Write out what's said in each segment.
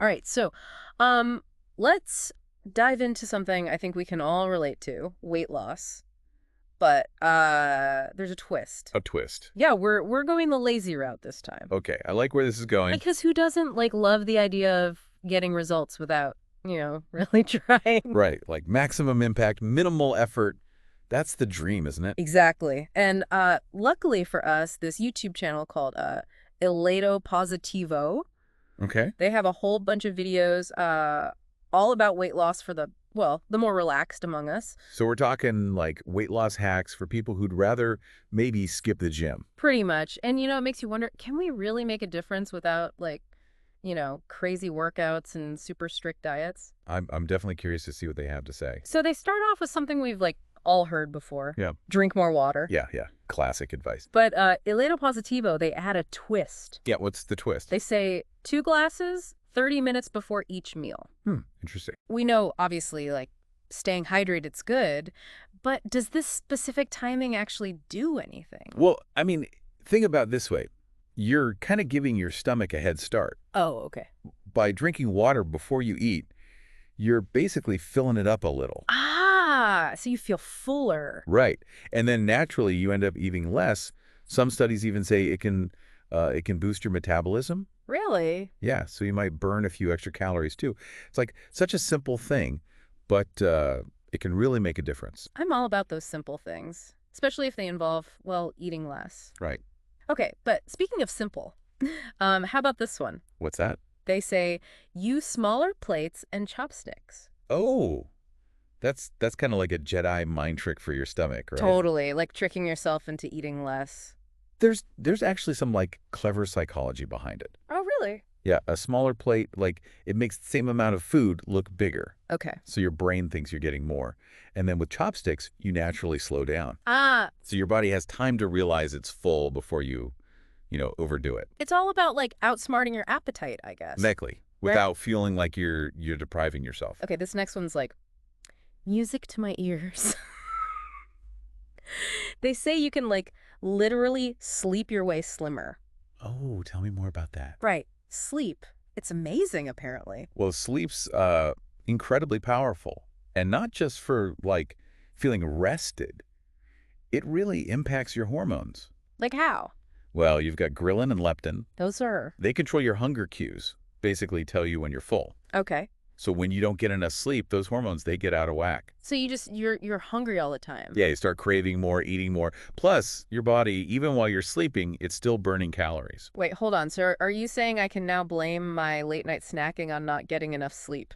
All right, so let's dive into something I think we can all relate to, weight loss. But there's a twist. A twist. Yeah, we're going the lazy route this time. Okay, I like where this is going. Because who doesn't like love the idea of getting results without, really trying? Right, like maximum impact, minimal effort. That's the dream, isn't it? Exactly. And luckily for us, this YouTube channel called Elato Positivo, Okay. they have a whole bunch of videos all about weight loss for the more relaxed among us. So we're talking like weight loss hacks for people who'd rather maybe skip the gym. Pretty much. And, it makes you wonder, can we really make a difference without, like, crazy workouts and super strict diets? I'm definitely curious to see what they have to say. So they start off with something we've, like, all heard before. Yeah. Drink more water. Yeah. Classic advice. But Elato Positivo, they add a twist. Yeah, what's the twist? They say 2 glasses, 30 minutes before each meal. Interesting. We know, obviously, like, staying hydrated's good, but does this specific timing actually do anything? Well, I mean, think about it this way. You're kind of giving your stomach a head start. Oh, okay. By drinking water before you eat, you're basically filling it up a little. So you feel fuller. Right. And then naturally you end up eating less. Some studies even say it can boost your metabolism. Really? Yeah, so you might burn a few extra calories too. It's like such a simple thing, but it can really make a difference. I'm all about those simple things, especially if they involve, eating less. Right. Okay, but speaking of simple, how about this one? What's that? They say, use smaller plates and chopsticks. Oh, that's kind of like a Jedi mind trick for your stomach, right? Totally, like tricking yourself into eating less. There's actually some like clever psychology behind it. Oh, really? Yeah, a smaller plate, like it makes the same amount of food look bigger. Okay. So your brain thinks you're getting more. And then with chopsticks, you naturally slow down. So your body has time to realize it's full before you overdo it. it's all about, like, outsmarting your appetite, I guess. Exactly. Without feeling like you're depriving yourself. Okay, this next one's like, music to my ears. They say you can, like, literally sleep your way slimmer. Oh, tell me more about that. Right. Sleep. It's amazing, apparently. Well, sleep's incredibly powerful. And not just for, like, feeling rested. It really impacts your hormones. Like how? Well, you've got ghrelin and leptin. Those are... They control your hunger cues, basically tell you when you're full. Okay. So when you don't get enough sleep, those hormones, they get out of whack. So you're hungry all the time. Yeah, you start craving more, eating more. Plus, your body, even while you're sleeping, it's still burning calories. Wait, hold on. So are you saying I can now blame my late night snacking on not getting enough sleep?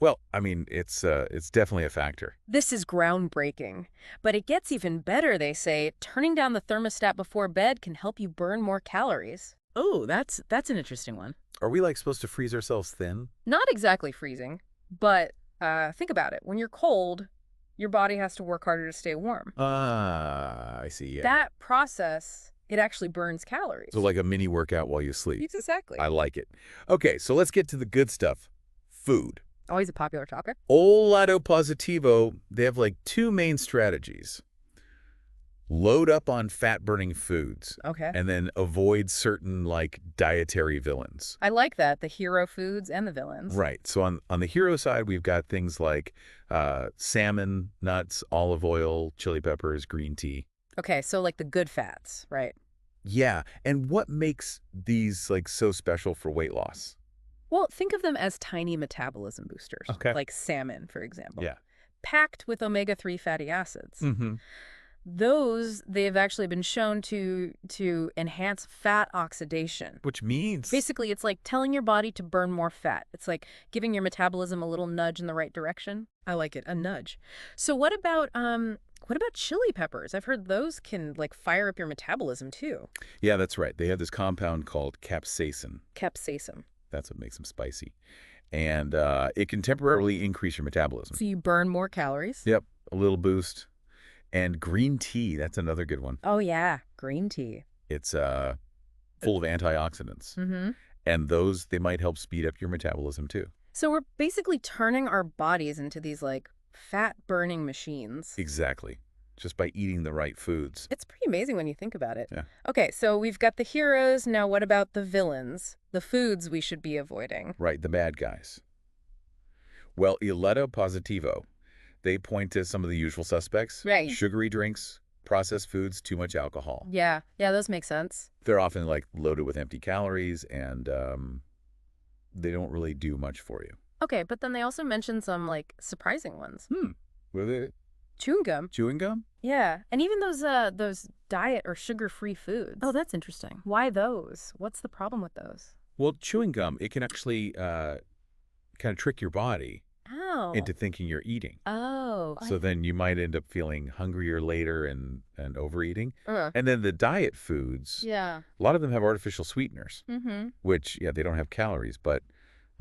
Well, I mean, it's definitely a factor. This is groundbreaking. But it gets even better, they say. Turning down the thermostat before bed can help you burn more calories. Oh, that's an interesting one. Are we like supposed to freeze ourselves thin? Not exactly freezing, but think about it. When you're cold, your body has to work harder to stay warm. I see, yeah. That process, it actually burns calories. So like a mini workout while you sleep. Exactly. I like it. Okay, so let's get to the good stuff. Food. Always a popular topic. Elato Positivo, they have like 2 main strategies. Load up on fat-burning foods. Okay. And then avoid certain like dietary villains. I like that, the hero foods and the villains. Right. So on the hero side, we've got things like salmon, nuts, olive oil, chili peppers, green tea. Okay, so like the good fats, right? Yeah. And what makes these like so special for weight loss? Well, think of them as tiny metabolism boosters. Okay. Like salmon, for example. Yeah. Packed with omega-3 fatty acids. Mm-hmm. Those, they've actually been shown to enhance fat oxidation. Which means? Basically, it's like telling your body to burn more fat. It's like giving your metabolism a little nudge in the right direction. I like it, a nudge. So what about chili peppers? I've heard those can like fire up your metabolism too. Yeah, that's right. They have this compound called capsaicin. Capsaicin. That's what makes them spicy. And it can temporarily increase your metabolism. So you burn more calories? Yep, a little boost. And green tea, that's another good one. Oh, yeah, green tea. It's full of antioxidants. Mm-hmm. And those, they might help speed up your metabolism too. So we're basically turning our bodies into these like fat-burning machines. Exactly. just by eating the right foods. It's pretty amazing when you think about it. Yeah. Okay, so we've got the heroes. Now what about the villains? The foods we should be avoiding. Right, the bad guys. Well, Ileto Positivo, they point to some of the usual suspects. Right. Sugary drinks, processed foods, too much alcohol. Yeah, those make sense. They're often like loaded with empty calories and they don't really do much for you. Okay, but then they also mentioned some, like, surprising ones. Were they Chewing gum. chewing gum? Yeah, and even those diet or sugar-free foods. Oh, that's interesting. Why those? What's the problem with those? Well, chewing gum, it can actually kind of trick your body Oh. into thinking you're eating. Oh. So then you might end up feeling hungrier later and overeating. Uh, And then the diet foods, yeah. a lot of them have artificial sweeteners, Mm-hmm. which, yeah, they don't have calories, but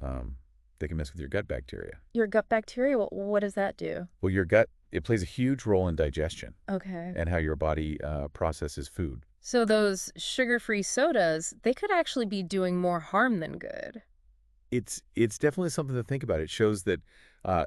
they can mess with your gut bacteria. Your gut bacteria, what does that do? Well, your gut, it plays a huge role in digestion Okay. and how your body processes food. So those sugar-free sodas, they could actually be doing more harm than good. It's definitely something to think about. It shows that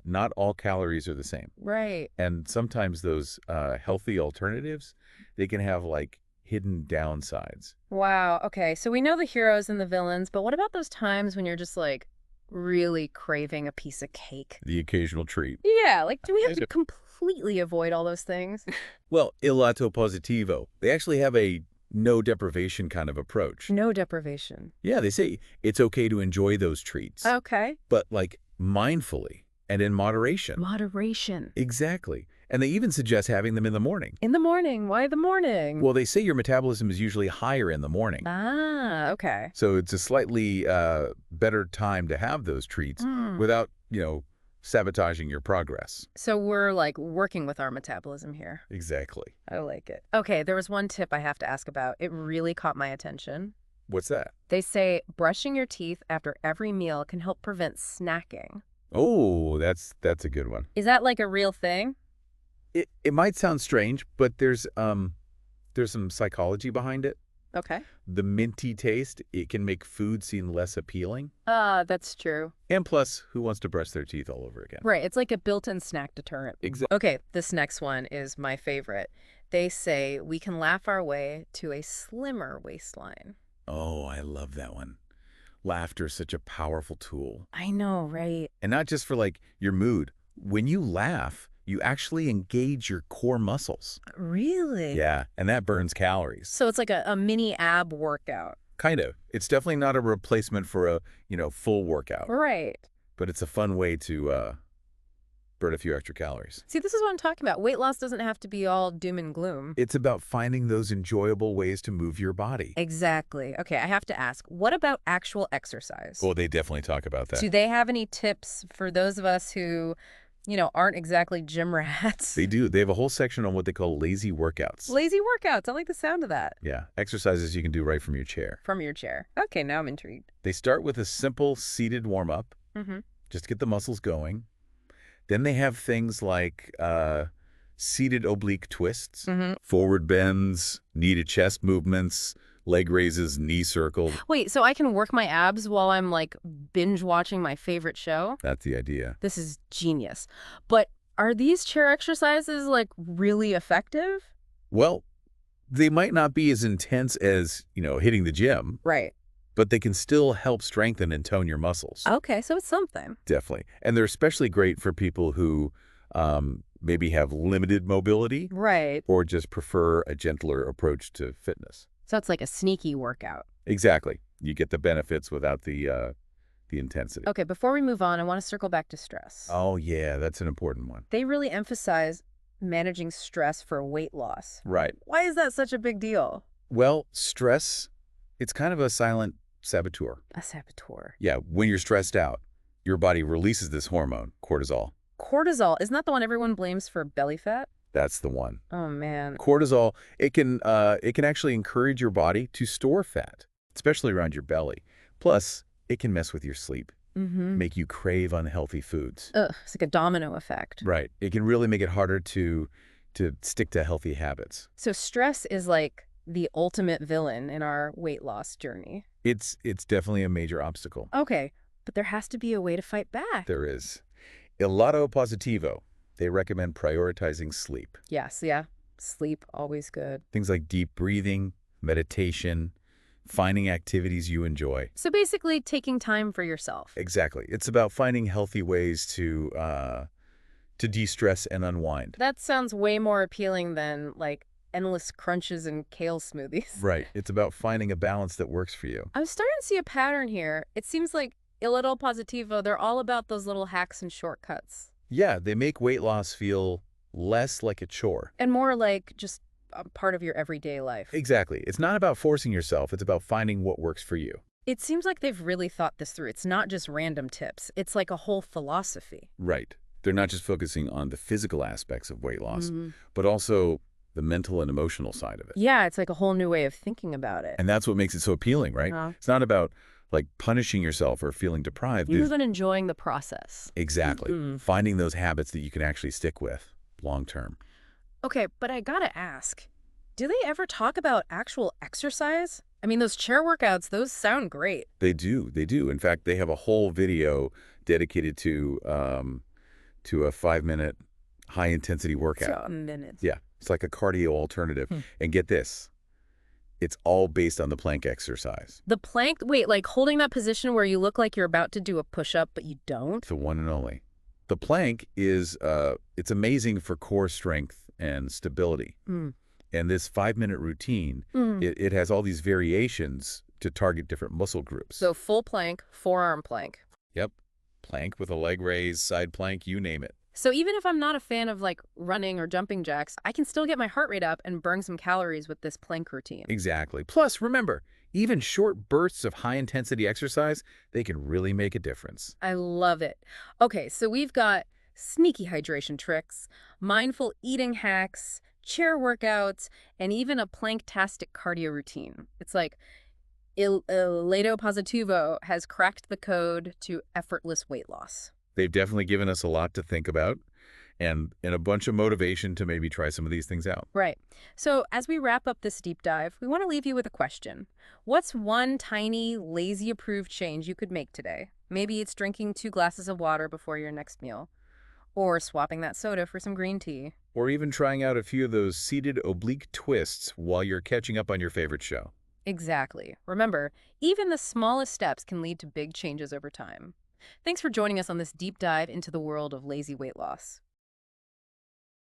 not all calories are the same. Right. And sometimes those healthy alternatives, they can have like hidden downsides. Wow. Okay, so we know the heroes and the villains, but what about those times when you're just, like, really craving a piece of cake? The occasional treat. Yeah, like, do we have I to do. completely avoid all those things? Well, Ileto Positivo, they actually have a no deprivation kind of approach. No deprivation. Yeah, they say it's okay to enjoy those treats, Okay. but like mindfully and in moderation. Moderation. Exactly. And they even suggest having them in the morning. In the morning. Why the morning? Well, they say your metabolism is usually higher in the morning. Ah, okay. So it's a slightly better time to have those treats without, sabotaging your progress. So we're, like, working with our metabolism here. Exactly. I like it. Okay, there was one tip I have to ask about. It really caught my attention. What's that? They say brushing your teeth after every meal can help prevent snacking. Oh, that's a good one. Is that, like, a real thing? It might sound strange, but there's some psychology behind it. Okay. The minty taste, it can make food seem less appealing. That's true. And plus, who wants to brush their teeth all over again? Right, it's like a built-in snack deterrent. Exactly. Okay, this next one is my favorite. They say we can laugh our way to a slimmer waistline. Oh, I love that one. Laughter is such a powerful tool. I know, right? And not just for like your mood. When you laugh, you actually engage your core muscles. Really? Yeah, and that burns calories. So it's like a mini ab workout. Kind of. It's definitely not a replacement for a, full workout, Right. but it's a fun way to burn a few extra calories. See, this is what I'm talking about. Weight loss doesn't have to be all doom and gloom. It's about finding those enjoyable ways to move your body. Exactly. Okay, I have to ask, what about actual exercise? Oh, they definitely talk about that. Do they have any tips for those of us who, aren't exactly gym rats? They do. They have a whole section on what they call lazy workouts. Lazy workouts. I like the sound of that. Yeah, exercises you can do right from your chair. From your chair. Okay, now I'm intrigued. They start with a simple seated warm-up, Mm-hmm. just to get the muscles going. Then they have things like seated oblique twists, Mm-hmm. forward bends, knee to chest movements, leg raises, knee circle. Wait, so I can work my abs while I'm, like, binge watching my favorite show? That's the idea. This is genius. But are these chair exercises, like, really effective? Well, they might not be as intense as, hitting the gym, Right. but they can still help strengthen and tone your muscles. Okay, so it's something. Definitely. And they're especially great for people who maybe have limited mobility Right. or just prefer a gentler approach to fitness. So it's like a sneaky workout. Exactly. You get the benefits without the intensity. Okay, before we move on, I want to circle back to stress. Oh, yeah, that's an important one. They really emphasize managing stress for weight loss. Right. Why is that such a big deal? Well, stress, it's kind of a silent saboteur. A saboteur. Yeah, when you're stressed out, your body releases this hormone, cortisol. Cortisol, isn't that the one everyone blames for belly fat? That's the one. Oh, man. Cortisol, it can actually encourage your body to store fat, especially around your belly. Plus, it can mess with your sleep, Mm-hmm. make you crave unhealthy foods. Ugh, it's like a domino effect. Right. It can really make it harder to stick to healthy habits. So stress is like the ultimate villain in our weight loss journey. It's definitely a major obstacle. Okay, but there has to be a way to fight back. There is. Ileto Positivo, they recommend prioritizing sleep. Yes, yeah. Sleep, always good. Things like deep breathing, meditation, finding activities you enjoy. So basically, taking time for yourself. Exactly. It's about finding healthy ways to de-stress and unwind. That sounds way more appealing than, like, endless crunches and kale smoothies. Right. It's about finding a balance that works for you. I'm starting to see a pattern here. It seems like Il Little Positivo, they're all about those little hacks and shortcuts. Yeah, they make weight loss feel less like a chore. And more like just a part of your everyday life. Exactly. It's not about forcing yourself. It's about finding what works for you. It seems like they've really thought this through. It's not just random tips. It's like a whole philosophy. Right. They're not just focusing on the physical aspects of weight loss, Mm-hmm. but also the mental and emotional side of it. Yeah, it's like a whole new way of thinking about it. And that's what makes it so appealing, right? It's not about like punishing yourself or feeling deprived. You've been enjoying the process. Exactly. Mm-hmm. Finding those habits that you can actually stick with long term. Okay, but I gotta ask, do they ever talk about actual exercise? I mean, those chair workouts, those sound great. They do. They do. In fact, they have a whole video dedicated to a 5-minute high-intensity workout. So, minutes. Yeah. It's like a cardio alternative. Hmm. And get this. It's all based on the plank exercise. The plank, wait, like holding that position where you look like you're about to do a push-up, but you don't? The one and only. The plank is, it's amazing for core strength and stability. Mm. And this 5-minute routine, it has all these variations to target different muscle groups. So full plank, forearm plank. Yep. Plank with a leg raise, side plank, you name it. So even if I'm not a fan of like running or jumping jacks, I can still get my heart rate up and burn some calories with this plank routine. Exactly. Plus, remember, even short bursts of high-intensity exercise, they can really make a difference. I love it. Okay, so we've got sneaky hydration tricks, mindful eating hacks, chair workouts, and even a plank-tastic cardio routine. It's like Il Lato Positivo has cracked the code to effortless weight loss. They've definitely given us a lot to think about and a bunch of motivation to maybe try some of these things out. Right. So as we wrap up this deep dive, we want to leave you with a question. What's one tiny, lazy-approved change you could make today? Maybe it's drinking 2 glasses of water before your next meal, or swapping that soda for some green tea. Or even trying out a few of those seated oblique twists while you're catching up on your favorite show. Exactly. Remember, even the smallest steps can lead to big changes over time. Thanks for joining us on this deep dive into the world of lazy weight loss.